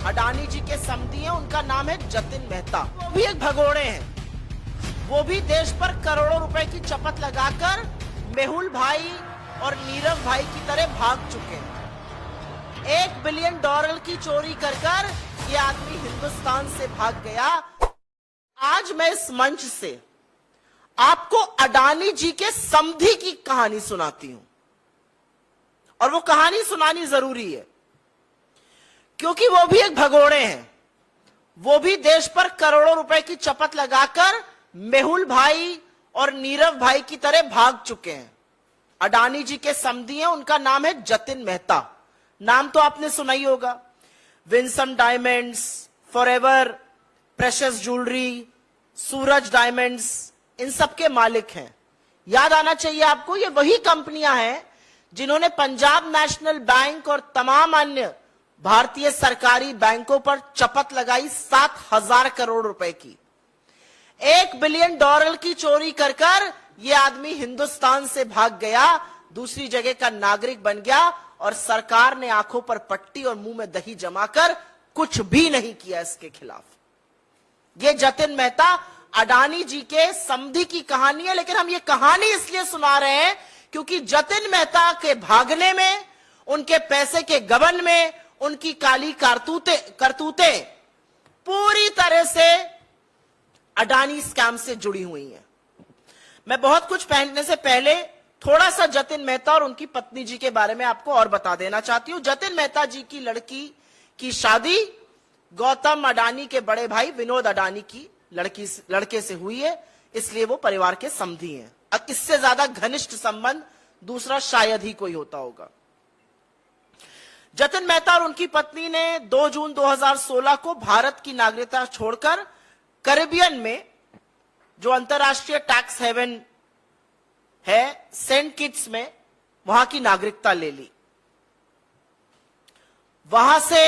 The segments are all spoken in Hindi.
अडानी जी के समधी हैं, उनका नाम है जतिन मेहता। वो भी एक भगोड़े हैं। वो भी देश पर करोड़ों रुपए की चपत लगाकर मेहुल भाई और नीरव भाई की तरह भाग चुके हैं। $1 बिलियन की चोरी कर ये आदमी हिंदुस्तान से भाग गया। आज मैं इस मंच से आपको अडानी जी के समधी की कहानी सुनाती हूं, और वो कहानी सुनानी जरूरी है क्योंकि वो भी एक भगोड़े हैं। वो भी देश पर करोड़ों रुपए की चपत लगाकर मेहुल भाई और नीरव भाई की तरह भाग चुके हैं। अडानी जी के समधी हैं, उनका नाम है जतिन मेहता। नाम तो आपने सुना ही होगा। Vinson diamonds, forever, precious jewellery, Suraj diamonds, इन सब के मालिक हैं। याद आना चाहिए आपको, ये वही कंपनियां हैं जिन्होंने पंजाब नेशनल बैंक और तमाम अन्य भारतीय सरकारी बैंकों पर चपत लगाई 7,000 करोड़ रुपए की। $1 बिलियन की चोरी कर ये आदमी हिंदुस्तान से भाग गया, दूसरी जगह का नागरिक बन गया, और सरकार ने आंखों पर पट्टी और मुंह में दही जमाकर कुछ भी नहीं किया इसके खिलाफ। ये जतिन मेहता अडानी जी के समधी की कहानी है, लेकिन हम ये कहानी इसलिए सुना रहे हैं क्योंकि जतिन मेहता के भागने में, उनके पैसे के गबन में, उनकी काली करतूतें पूरी तरह से अडानी स्कैम से जुड़ी हुई हैं। मैं बहुत कुछ पहनने से पहले थोड़ा सा जतिन मेहता और उनकी पत्नी जी के बारे में आपको और बता देना चाहती हूं। जतिन मेहता जी की लड़की की शादी गौतम अडानी के बड़े भाई विनोद अडानी की लड़के से हुई है, इसलिए वो परिवार के समधी हैं। अब इससे ज्यादा घनिष्ठ संबंध दूसरा शायद ही कोई होता होगा। जतिन मेहता और उनकी पत्नी ने 2 जून 2016 को भारत की नागरिकता छोड़कर कैरिबियन में, जो अंतरराष्ट्रीय टैक्स हेवन है, सेंट किट्स में, वहां की नागरिकता ले ली। वहां से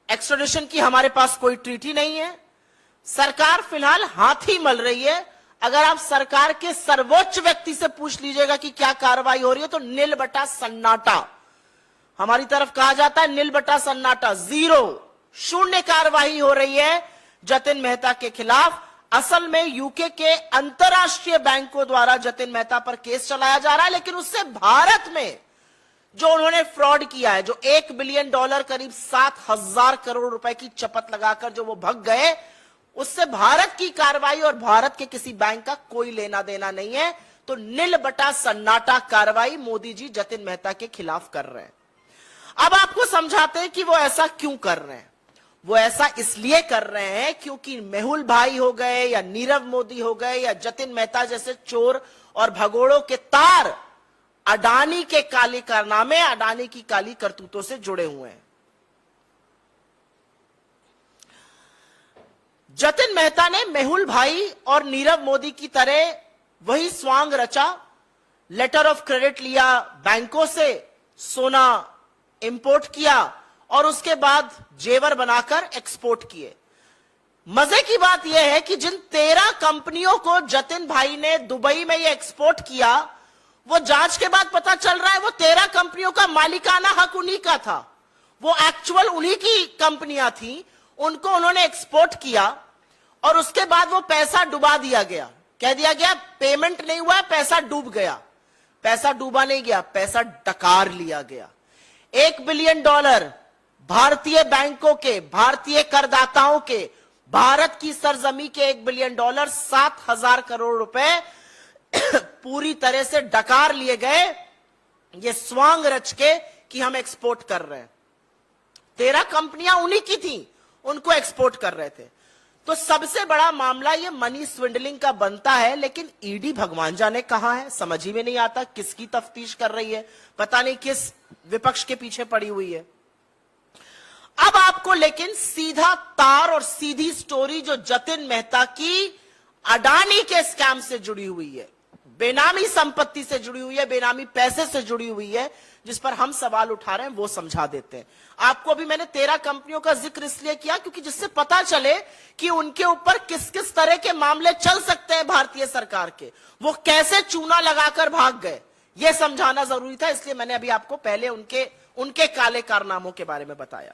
एक्स्ट्राडिशन की हमारे पास कोई ट्रीटी नहीं है। सरकार फिलहाल हाथ ही मल रही है। अगर आप सरकार के सर्वोच्च व्यक्ति से पूछ लीजिएगा कि क्या कार्रवाई हो रही है, तो नील बटा सन्नाटा। हमारी तरफ कहा जाता है नील बटा सन्नाटा, जीरो, शून्य कार्रवाई हो रही है जतिन मेहता के खिलाफ। असल में यूके के अंतरराष्ट्रीय बैंकों द्वारा जतिन मेहता पर केस चलाया जा रहा है, लेकिन उससे भारत में जो उन्होंने फ्रॉड किया है, जो $1 बिलियन करीब 7,000 करोड़ रुपए की चपत लगाकर जो वो भग गए, उससे भारत की कार्रवाई और भारत के किसी बैंक का कोई लेना देना नहीं है। तो नील बटा सन्नाटा कार्रवाई मोदी जी जतिन मेहता के खिलाफ कर रहे हैं। अब आपको समझाते हैं कि वो ऐसा क्यों कर रहे हैं। वो ऐसा इसलिए कर रहे हैं क्योंकि मेहुल भाई हो गए या नीरव मोदी हो गए या जतिन मेहता जैसे चोर और भगोड़ों के तार अडानी के काले कारनामे, अडानी की काली करतूतों से जुड़े हुए हैं। जतिन मेहता ने मेहुल भाई और नीरव मोदी की तरह वही स्वांग रचा, लेटर ऑफ क्रेडिट लिया बैंकों से, सोना इंपोर्ट किया और उसके बाद जेवर बनाकर एक्सपोर्ट किए। मजे की बात यह है कि जिन 13 कंपनियों को जतिन भाई ने दुबई में ये एक्सपोर्ट किया, वो जांच के बाद पता चल रहा है वो 13 कंपनियों का मालिकाना हक उन्हीं का था। वो एक्चुअल उन्हीं की कंपनियां थी, उनको उन्होंने एक्सपोर्ट किया और उसके बाद वो पैसा डुबा दिया गया। कह दिया गया पेमेंट नहीं हुआ, पैसा डूब गया। पैसा डूबा नहीं गया, पैसा डकार लिया गया। $1 बिलियन भारतीय बैंकों के, भारतीय करदाताओं के, भारत की सरजमी के $1 बिलियन, 7,000 करोड़ रुपए पूरी तरह से डकार लिए गए, ये स्वांग रच के कि हम एक्सपोर्ट कर रहे हैं। 13 कंपनियां उन्हीं की थी, उनको एक्सपोर्ट कर रहे थे। तो सबसे बड़ा मामला ये मनी स्विंडलिंग का बनता है, लेकिन ईडी भगवान जाने कहां है, समझ ही में नहीं आता किसकी तफ्तीश कर रही है, पता नहीं किस विपक्ष के पीछे पड़ी हुई है। अब आपको लेकिन सीधा तार और सीधी स्टोरी जो जतिन मेहता की अडानी के स्कैम से जुड़ी हुई है, बेनामी संपत्ति से जुड़ी हुई है, बेनामी पैसे से जुड़ी हुई है, जिस पर हम सवाल उठा रहे हैं, वो समझा देते हैं आपको। अभी मैंने 13 कंपनियों का जिक्र इसलिए किया क्योंकि जिससे पता चले कि उनके ऊपर किस किस तरह के मामले चल सकते हैं भारतीय सरकार के, वो कैसे चूना लगाकर भाग गए, ये समझाना जरूरी था। इसलिए मैंने अभी आपको पहले उनके काले कारनामों के बारे में बताया।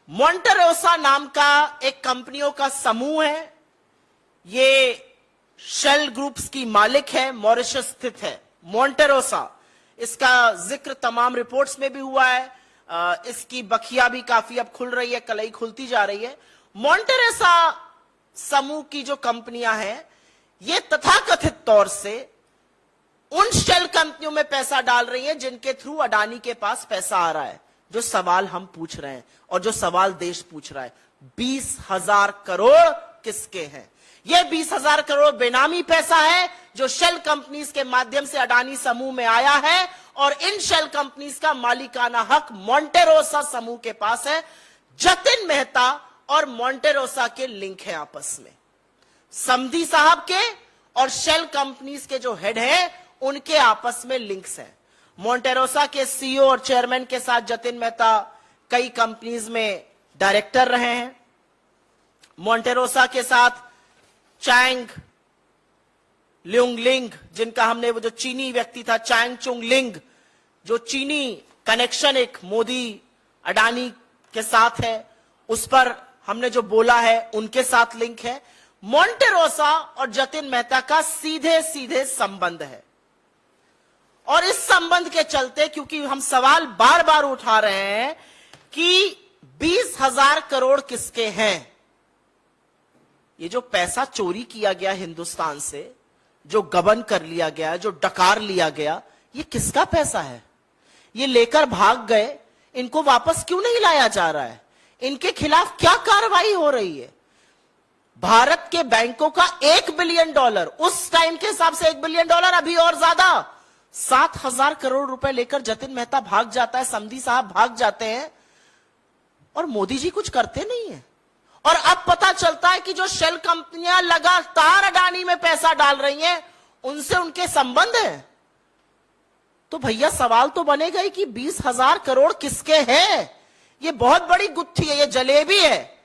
मोंटेरोसा नाम का एक कंपनियों का समूह है। ये शेल ग्रुप्स की मालिक है, मॉरिशस स्थित है मोंटेरोसा। इसका जिक्र तमाम रिपोर्ट्स में भी हुआ है। इसकी बखिया भी काफी अब खुल रही है, कलई खुलती जा रही है। मोंटेरोसा समूह की जो कंपनियां हैं, ये तथाकथित तौर से उन शेल कंपनियों में पैसा डाल रही हैं जिनके थ्रू अडानी के पास पैसा आ रहा है। जो सवाल हम पूछ रहे हैं और जो सवाल देश पूछ रहा है, 20,000 करोड़ किसके हैं? यह 20,000 करोड़ बेनामी पैसा है जो शेल कंपनीज के माध्यम से अडानी समूह में आया है, और इन शेल कंपनीज का मालिकाना हक मोंटेरोसा समूह के पास है। जतिन मेहता और मोंटेरोसा के लिंक है आपस में, समधी साहब के और शेल कंपनीज के जो हेड है उनके आपस में लिंक्स हैं। मोंटेरोसा के सीईओ और चेयरमैन के साथ जतिन मेहता कई कंपनीज में डायरेक्टर रहे हैं। मोंटेरोसा के साथ चैंग ल्यूंगलिंग, जिनका हमने वो जो चीनी व्यक्ति था चैंग चुंगलिंग, जो चीनी कनेक्शन एक मोदी अडानी के साथ है, उस पर हमने जो बोला है उनके साथ लिंक है। मोंटेरोसा और जतिन मेहता का सीधे सीधे संबंध है, और इस संबंध के चलते, क्योंकि हम सवाल बार बार उठा रहे हैं कि 20,000 करोड़ किसके हैं, ये जो पैसा चोरी किया गया हिंदुस्तान से, जो गबन कर लिया गया, जो डकार लिया गया, ये किसका पैसा है? ये लेकर भाग गए, इनको वापस क्यों नहीं लाया जा रहा है? इनके खिलाफ क्या कार्रवाई हो रही है? भारत के बैंकों का $1 बिलियन, उस टाइम के हिसाब से $1 बिलियन, अभी और ज्यादा 7,000 करोड़ रुपए लेकर जतिन मेहता भाग जाता है, समधी साहब भाग जाते हैं, और मोदी जी कुछ करते नहीं है। और अब पता चलता है कि जो शेल कंपनियां लगातार अडानी में पैसा डाल रही हैं, उनसे उनके संबंध हैं। तो भैया सवाल तो बनेगा ही कि 20,000 करोड़ किसके हैं? ये बहुत बड़ी गुत्थी है, ये जलेबी है,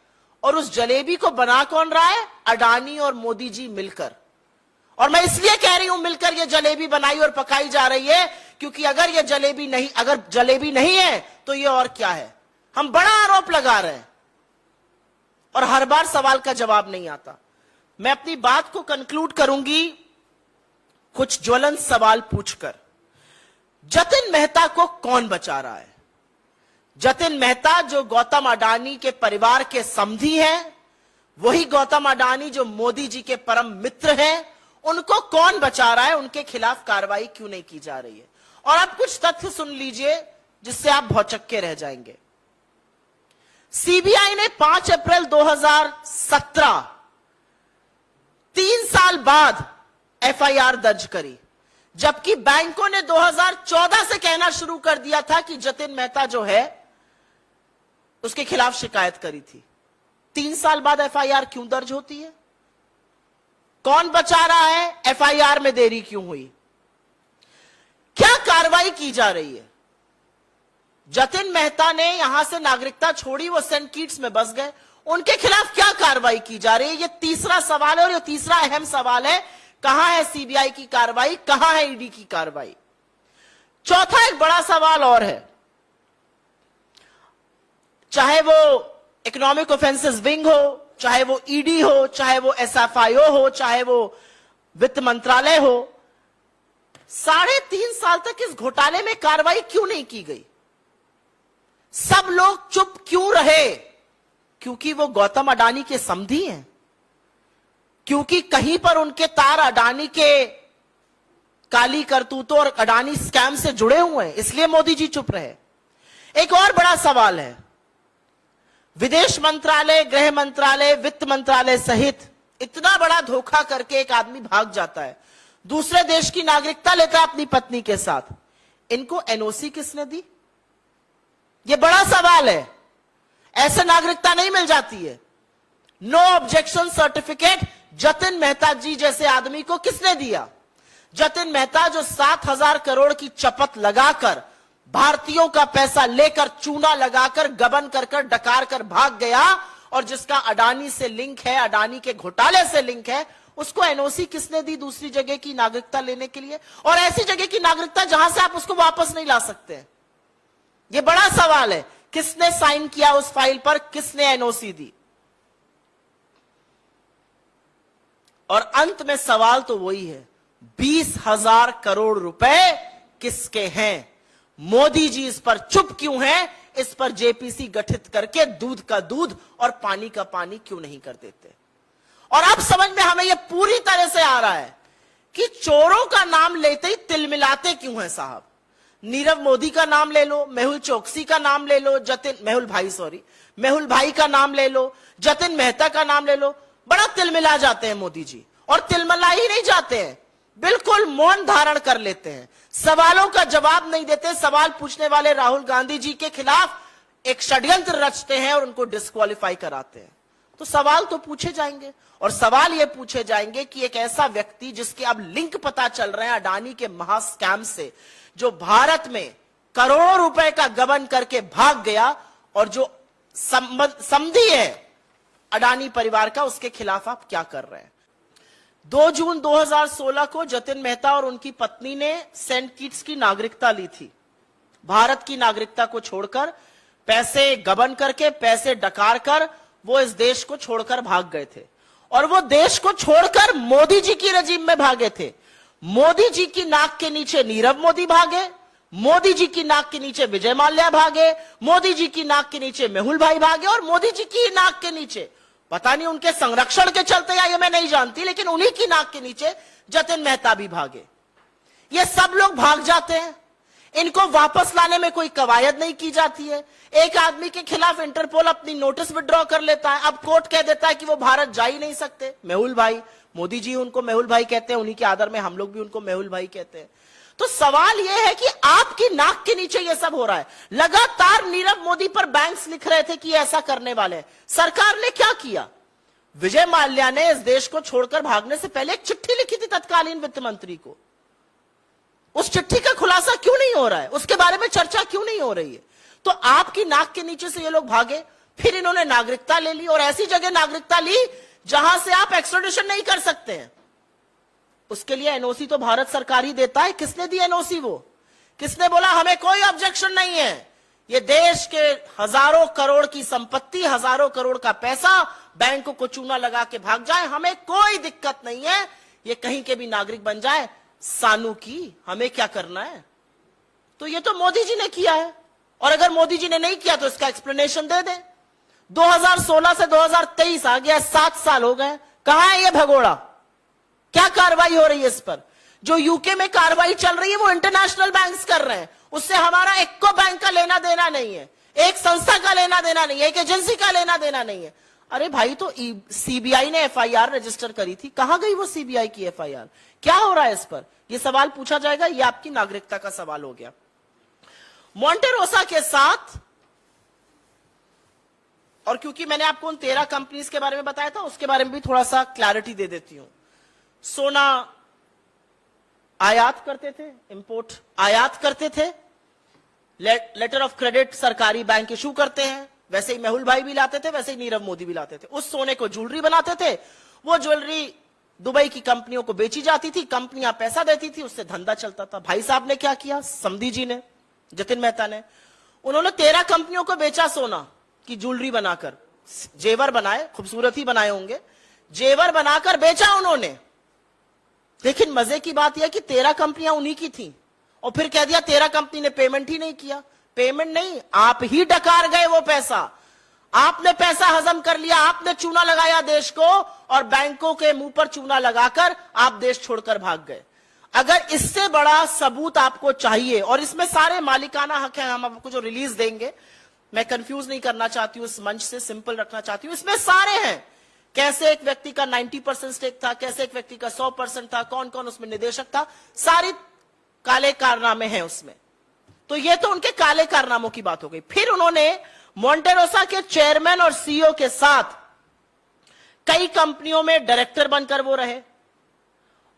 और उस जलेबी को बना कौन रहा है? अडानी और मोदी जी मिलकर। और मैं इसलिए कह रही हूं मिलकर ये जलेबी बनाई और पकाई जा रही है, क्योंकि अगर जलेबी नहीं है तो ये और क्या है? हम बड़ा आरोप लगा रहे हैं और हर बार सवाल का जवाब नहीं आता। मैं अपनी बात को कंक्लूड करूंगी कुछ ज्वलंत सवाल पूछकर। जतिन मेहता को कौन बचा रहा है? जतिन मेहता जो गौतम अडानी के परिवार के समधी हैं, वही गौतम अडानी जो मोदी जी के परम मित्र हैं, उनको कौन बचा रहा है? उनके खिलाफ कार्रवाई क्यों नहीं की जा रही है? और अब कुछ तथ्य सुन लीजिए जिससे आप भौचक्के रह जाएंगे। सीबीआई ने 5 अप्रैल 2017, 3 साल बाद एफआईआर दर्ज करी, जबकि बैंकों ने 2014 से कहना शुरू कर दिया था कि जतिन मेहता जो है उसके खिलाफ शिकायत करी थी। 3 साल बाद एफआईआर क्यों दर्ज होती है? कौन बचा रहा है? एफआईआर में देरी क्यों हुई? क्या कार्रवाई की जा रही है? जतिन मेहता ने यहां से नागरिकता छोड़ी, वो सेंट किट्स में बस गए, उनके खिलाफ क्या कार्रवाई की जा रही है? ये तीसरा सवाल है, और ये तीसरा अहम सवाल है, कहां है सीबीआई की कार्रवाई, कहां है ईडी की कार्रवाई? चौथा एक बड़ा सवाल और है, चाहे वो इकोनॉमिक ऑफेंसेस विंग हो, चाहे वो ईडी हो, चाहे वो एसएफआईओ हो, चाहे वो वित्त मंत्रालय हो, 3.5 साल तक इस घोटाले में कार्रवाई क्यों नहीं की गई? सब लोग चुप क्यों रहे? क्योंकि वो गौतम अडानी के समधी हैं, क्योंकि कहीं पर उनके तार अडानी के काली करतूतों और अडानी स्कैम से जुड़े हुए हैं, इसलिए मोदी जी चुप रहे। एक और बड़ा सवाल है, विदेश मंत्रालय, गृह मंत्रालय, वित्त मंत्रालय सहित इतना बड़ा धोखा करके एक आदमी भाग जाता है, दूसरे देश की नागरिकता लेता है अपनी पत्नी के साथ, इनको एनओसी किसने दी? यह बड़ा सवाल है। ऐसे नागरिकता नहीं मिल जाती है। No objection certificate Jatin Mehta ji जैसे आदमी को किसने दिया? जतिन मेहता जो 7,000 करोड़ की चपत लगाकर, भारतीयों का पैसा लेकर, चूना लगाकर, गबन कर डकार कर भाग गया, और जिसका अडानी से लिंक है, अडानी के घोटाले से लिंक है, उसको एनओसी किसने दी दूसरी जगह की नागरिकता लेने के लिए? और ऐसी जगह की नागरिकता जहां से आप उसको वापस नहीं ला सकते। यह बड़ा सवाल है किसने साइन किया उस फाइल पर, किसने एनओसी दी। और अंत में सवाल तो वही है, 20,000 करोड़ रुपए किसके हैं? मोदी जी इस पर चुप क्यों हैं? इस पर जेपीसी गठित करके दूध का दूध और पानी का पानी क्यों नहीं कर देते? और अब समझ में हमें यह पूरी तरह से आ रहा है कि चोरों का नाम लेते ही तिलमिलाते क्यों हैं साहब। नीरव मोदी का नाम ले लो, मेहुल चोकसी का नाम ले लो, मेहुल भाई का नाम ले लो, जतिन मेहता का नाम ले लो, बड़ा तिलमिला जाते हैं मोदी जी। और तिलमिला ही नहीं जाते हैं, बिल्कुल मौन धारण कर लेते हैं, सवालों का जवाब नहीं देते। सवाल पूछने वाले राहुल गांधी जी के खिलाफ एक षड्यंत्र रचते हैं और उनको डिस्क्वालीफाई कराते हैं। तो सवाल तो पूछे जाएंगे, और सवाल ये पूछे जाएंगे कि एक ऐसा व्यक्ति जिसके अब लिंक पता चल रहे हैं अडानी के महा स्कैम से, जो भारत में करोड़ों रुपए का गबन करके भाग गया और जो समधी है अडानी परिवार का, उसके खिलाफ आप क्या कर रहे हैं? 2 जून 2016 को जतिन मेहता और उनकी पत्नी ने सेंट किट्स की नागरिकता ली थी। भारत की नागरिकता को छोड़कर, पैसे गबन करके, पैसे डकार कर वो इस देश को छोड़कर भाग गए थे। और वो देश को छोड़कर मोदी जी की रजीम में भागे थे। मोदी जी की नाक के नीचे नीरव मोदी भागे, मोदी जी की नाक के नीचे विजय माल्या भागे, मोदी जी की नाक के नीचे मेहुल भाई भागे, और मोदी जी की नाक के नीचे, पता नहीं उनके संरक्षण के चलते या ये मैं नहीं जानती, लेकिन उन्हीं की नाक के नीचे जतिन मेहता भी भागे। ये सब लोग भाग जाते हैं, इनको वापस लाने में कोई कवायद नहीं की जाती है। एक आदमी के खिलाफ इंटरपोल अपनी नोटिस विड्रॉ कर लेता है, अब कोर्ट कह देता है कि वो भारत जा ही नहीं सकते। मेहुल भाई, मोदी जी उनको मेहुल भाई कहते हैं, उन्हीं के आदर में हम लोग भी उनको मेहुल भाई कहते हैं। तो सवाल यह है कि आपकी नाक के नीचे यह सब हो रहा है। लगातार नीरव मोदी पर बैंक्स लिख रहे थे कि ऐसा करने वाले हैं। सरकार ने क्या किया? विजय माल्या ने इस देश को छोड़कर भागने से पहले एक चिट्ठी लिखी थी तत्कालीन वित्त मंत्री को। उस चिट्ठी का खुलासा क्यों नहीं हो रहा है? उसके बारे में चर्चा क्यों नहीं हो रही है? तो आपकी नाक के नीचे से ये लोग भागे, फिर इन्होंने नागरिकता ले ली, और ऐसी जगह नागरिकता ली जहां से आप एक्स्ट्राडिशन नहीं कर सकते हैं। उसके लिए एनओसी तो भारत सरकार ही देता है। किसने दी एनओसी? वो किसने बोला हमें कोई ऑब्जेक्शन नहीं है, ये देश के हजारों करोड़ की संपत्ति, हजारों करोड़ का पैसा बैंकों को चूना लगा के भाग जाए, हमें कोई दिक्कत नहीं है, ये कहीं के भी नागरिक बन जाए, सानू की, हमें क्या करना है? तो ये तो मोदी जी ने किया है, और अगर मोदी जी ने नहीं किया तो इसका एक्सप्लेनेशन दे दें। 2016 से 2023 आ गया, 7 साल हो गए, कहां है ये भगोड़ा? क्या कार्रवाई हो रही है इस पर? जो यूके में कार्रवाई चल रही है वो इंटरनेशनल बैंक्स कर रहे हैं, उससे हमारा एक को बैंक का लेना देना नहीं है, एक संस्था का लेना देना नहीं है, एक एजेंसी का लेना देना नहीं है। अरे भाई, तो सीबीआई ने एफआईआर रजिस्टर करी थी, कहां गई वो सीबीआई की एफआईआर? क्या हो रहा है इस पर? यह सवाल पूछा जाएगा। यह आपकी नागरिकता का सवाल हो गया। मोंटेरोसा के साथ, और क्योंकि मैंने आपको उन 13 कंपनीज के बारे में बताया था, उसके बारे में भी थोड़ा सा क्लैरिटी दे देती हूं। सोना आयात करते थे, इंपोर्ट आयात करते थे, लेटर ऑफ क्रेडिट सरकारी बैंक इशू करते हैं, वैसे ही मेहुल भाई भी लाते थे, वैसे ही नीरव मोदी भी लाते थे। उस सोने को ज्वेलरी बनाते थे, वो ज्वेलरी दुबई की कंपनियों को बेची जाती थी, कंपनियां पैसा देती थी, उससे धंधा चलता था। भाई साहब ने क्या किया? समधी जी ने, जतिन मेहता ने, उन्होंने 13 कंपनियों को बेचा सोना की ज्वेलरी बनाकर, जेवर बनाए, खूबसूरत ही बनाए होंगे, जेवर बनाकर बेचा उन्होंने। लेकिन मजे की बात यह कि 13 कंपनियां उन्हीं की थी, और फिर कह दिया 13 कंपनी ने पेमेंट ही नहीं किया। पेमेंट नहीं, आप ही डकार गए वो पैसा, आपने पैसा हजम कर लिया, आपने चूना लगाया देश को, और बैंकों के मुंह पर चूना लगाकर आप देश छोड़कर भाग गए। अगर इससे बड़ा सबूत आपको चाहिए, और इसमें सारे मालिकाना हक है, हम आपको जो रिलीज देंगे, मैं कंफ्यूज नहीं करना चाहती हूं, इस मंच से सिंपल रखना चाहती हूं, इसमें सारे हैं। कैसे एक व्यक्ति का 90% स्टेक था, कैसे एक व्यक्ति का 100% था, कौन कौन उसमें निदेशक था, सारी काले कारनामे हैं उसमें। तो ये तो उनके काले कारनामों की बात हो गई। फिर उन्होंने मोंटेरोसा के चेयरमैन और सीईओ के साथ कई कंपनियों में डायरेक्टर बनकर वो रहे,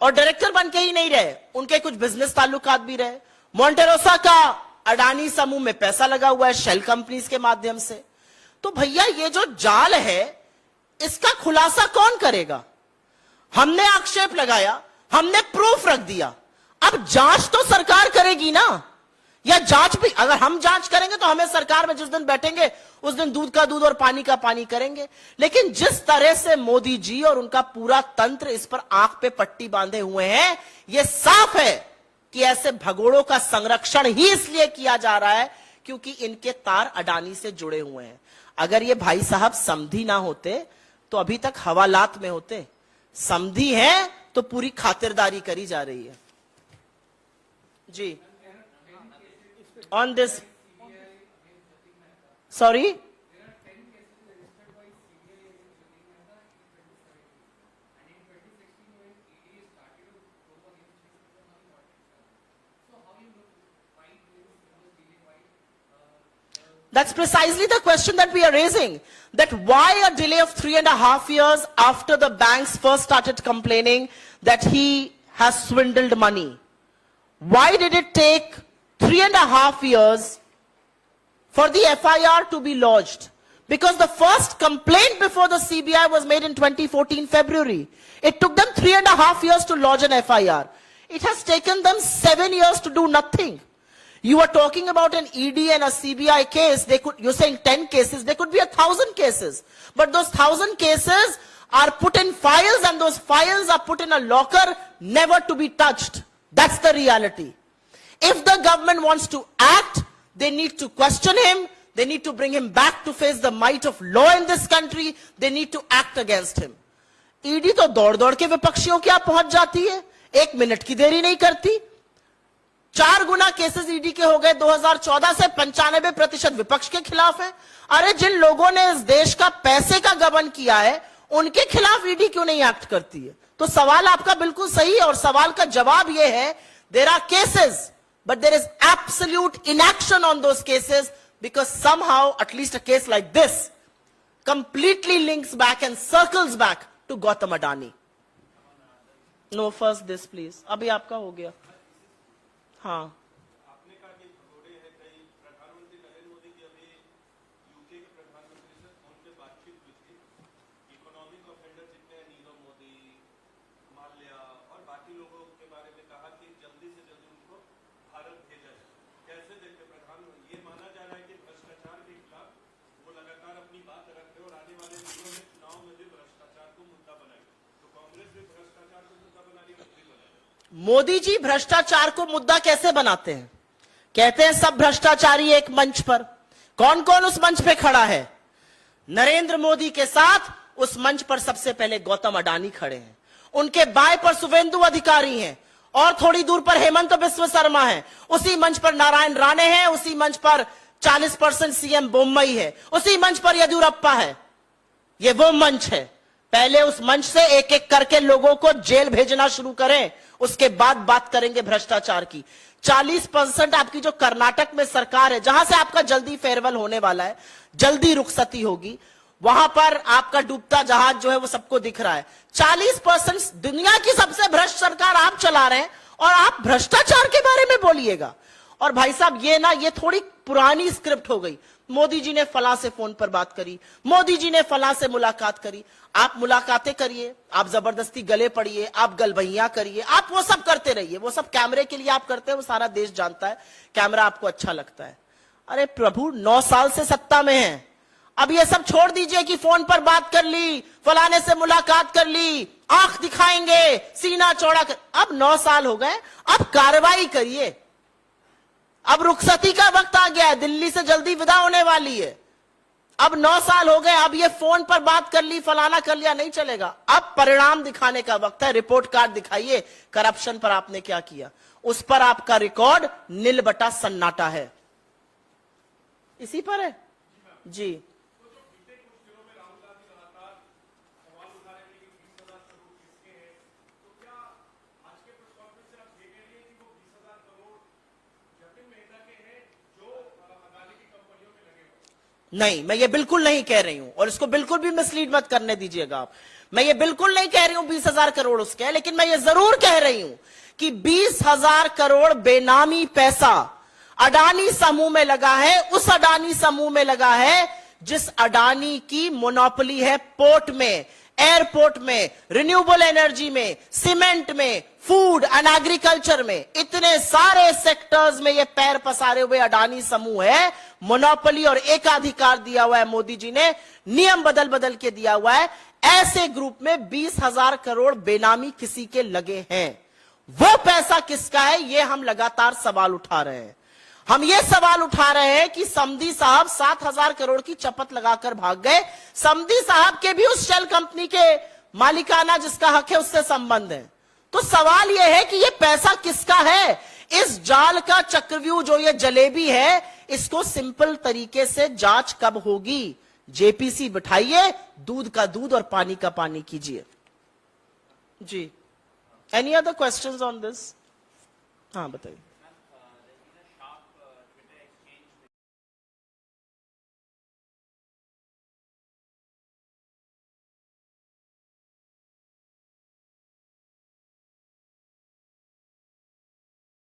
और डायरेक्टर बनके ही नहीं रहे, उनके कुछ बिजनेस ताल्लुकात भी रहे। मोंटेरोसा का अडानी समूह में पैसा लगा हुआ है शेल कंपनीज के माध्यम से। तो भैया, ये जो जाल है, इसका खुलासा कौन करेगा? हमने आक्षेप लगाया, हमने प्रूफ रख दिया, अब जांच तो सरकार करेगी ना। या जांच भी, अगर हम जांच करेंगे तो हमें सरकार में जिस दिन बैठेंगे उस दिन दूध का दूध और पानी का पानी करेंगे। लेकिन जिस तरह से मोदी जी और उनका पूरा तंत्र इस पर आंख पे पट्टी बांधे हुए हैं, यह साफ है कि ऐसे भगोड़ों का संरक्षण ही इसलिए किया जा रहा है क्योंकि इनके तार अडानी से जुड़े हुए हैं। अगर ये भाई साहब समधी ना होते तो अभी तक हवालात में होते। समधी है तो पूरी खातिरदारी करी जा रही है। जी, on this, sorry, that's precisely the question that we are raising, that why a delay of 3.5 years after the banks first started complaining that he has swindled money? Why did it take 3.5 years for the FIR to be lodged? Because the first complaint before the CBI was made in 2014 February. It took them 3.5 years to lodge an FIR. It has taken them 7 years to do nothing. You are talking about an ED and a CBI case. You're saying 10 cases. There could be 1,000 cases. But those 1,000 cases are put in files, and those files are put in a locker, never to be touched. That's the reality. If the government wants to act, they need to question him. They need to bring him back to face the might of law in this country. They need to act against him. ED तो दौड़ दौड़ के विपक्षियों के यहाँ पहुंच जाती है, 1 मिनट की देरी नहीं करती। 4 गुना केसेस ईडी के हो गए 2014 से। 95% विपक्ष के खिलाफ है। अरे जिन लोगों ने इस देश का पैसे का गबन किया है, उनके खिलाफ ईडी क्यों नहीं एक्ट करती है? तो सवाल आपका बिल्कुल सही है, और सवाल का जवाब यह है, there are cases, but there is absolute inaction on those cases, because somehow, at least a case like this, completely links back and circles back to Gautam Adani. No, first this please. अभी आपका हो गया। हाँ, आपने कहा कि भगोड़े हैं कई। प्रधानमंत्री नरेंद्र मोदी की अभी यूके के प्रधानमंत्री से फोन पे बातचीत हुई थी। इकोनॉमिक ऑफेंडर जितने हैं, नीरव मोदी, माल्या और बाकी लोगों के बारे में कहा कि जल्दी से जल्दी उनको भारत भेजा जाए। कैसे देखते प्रधानमंत्री? ये माना जा रहा है कि भ्रष्टाचार के खिलाफ वो लगातार अपनी बात रख रहे, और आने वाले दिनों में चुनाव में भी भ्रष्टाचार को मुद्दा बनाएगी। तो कांग्रेस भी भ्रष्टाचार को मुद्दा बना रही है, मोदी जी भ्रष्टाचार को मुद्दा कैसे बनाते हैं? कहते हैं सब भ्रष्टाचारी एक मंच पर। कौन कौन उस मंच पे खड़ा है? नरेंद्र मोदी के साथ उस मंच पर सबसे पहले गौतम अडानी खड़े हैं। उनके बाएं पर शुभेंदु अधिकारी हैं, और थोड़ी दूर पर हेमंत बिस्व शर्मा है। उसी मंच पर नारायण राणे हैं। उसी मंच पर 40% सीएम बोम्मई है। उसी मंच पर येदियुरप्पा है। ये वो मंच है। पहले उस मंच से एक एक करके लोगों को जेल भेजना शुरू करें, उसके बाद बात करेंगे भ्रष्टाचार की। 40% आपकी जो कर्नाटक में सरकार है, जहां से आपका जल्दी फेयरवेल होने वाला है, जल्दी रुखसती होगी, वहां पर आपका डूबता जहाज जो है वो सबको दिख रहा है। 40% दुनिया की सबसे भ्रष्ट सरकार आप चला रहे हैं, और आप भ्रष्टाचार के बारे में बोलिएगा। और भाई साहब, ये थोड़ी पुरानी स्क्रिप्ट हो गई। मोदी जी ने फलां से फोन पर बात करी, मोदी जी ने फलां से मुलाकात करी। आप मुलाकातें करिए, आप जबरदस्ती गले पड़िए, आप गलबहियां करिए, आप वो सब करते रहिए। वो सब कैमरे के लिए आप करते हैं, वो सारा देश जानता है। कैमरा आपको अच्छा लगता है। अरे प्रभु, 9 साल से सत्ता में है। अब ये सब छोड़ दीजिए कि फोन पर बात कर ली, फलाने से मुलाकात कर ली, आंख दिखाएंगे, सीना चौड़ा कर। अब 9 साल हो गए, अब कार्रवाई करिए। अब रुखसती का वक्त आ गया है, दिल्ली से जल्दी विदा होने वाली है। अब 9 साल हो गए, अब ये फोन पर बात कर ली, फलाना कर लिया, नहीं चलेगा। अब परिणाम दिखाने का वक्त है। रिपोर्ट कार्ड दिखाइए, करप्शन पर आपने क्या किया। उस पर आपका रिकॉर्ड नील बटा सन्नाटा है। इसी पर है जी। नहीं, मैं ये बिल्कुल नहीं कह रही हूं, और इसको बिल्कुल भी मिसलीड मत करने दीजिएगा आप। मैं ये बिल्कुल नहीं कह रही हूं 20,000 करोड़ उसके है, लेकिन मैं ये जरूर कह रही हूं कि 20,000 करोड़ बेनामी पैसा अडानी समूह में लगा है। उस अडानी समूह में लगा है जिस अडानी की मोनोपोली है पोर्ट में, एयरपोर्ट में, रिन्यूएबल एनर्जी में, सीमेंट में, फूड एंड एग्रीकल्चर में, इतने सारे सेक्टर्स में ये पैर पसारे हुए अडानी समूह है, मोनोपोली और एकाधिकार दिया हुआ है मोदी जी ने, नियम बदल बदल के दिया हुआ है। ऐसे ग्रुप में 20,000 करोड़ बेनामी किसी के लगे हैं। वो पैसा किसका है, ये हम लगातार सवाल उठा रहे हैं। हम ये सवाल उठा रहे हैं कि समधी साहब 7,000 करोड़ की चपत लगाकर भाग गए। समधी साहब के भी उस शेल कंपनी के मालिकाना जिसका हक है उससे संबंध है। तो सवाल यह है कि ये पैसा किसका है। इस जाल का चक्रव्यूह जो ये जलेबी है, इसको सिंपल तरीके से जांच कब होगी। जेपीसी बिठाइए, दूध का दूध और पानी का पानी कीजिए। जी, any other questions on this? हाँ बताइए।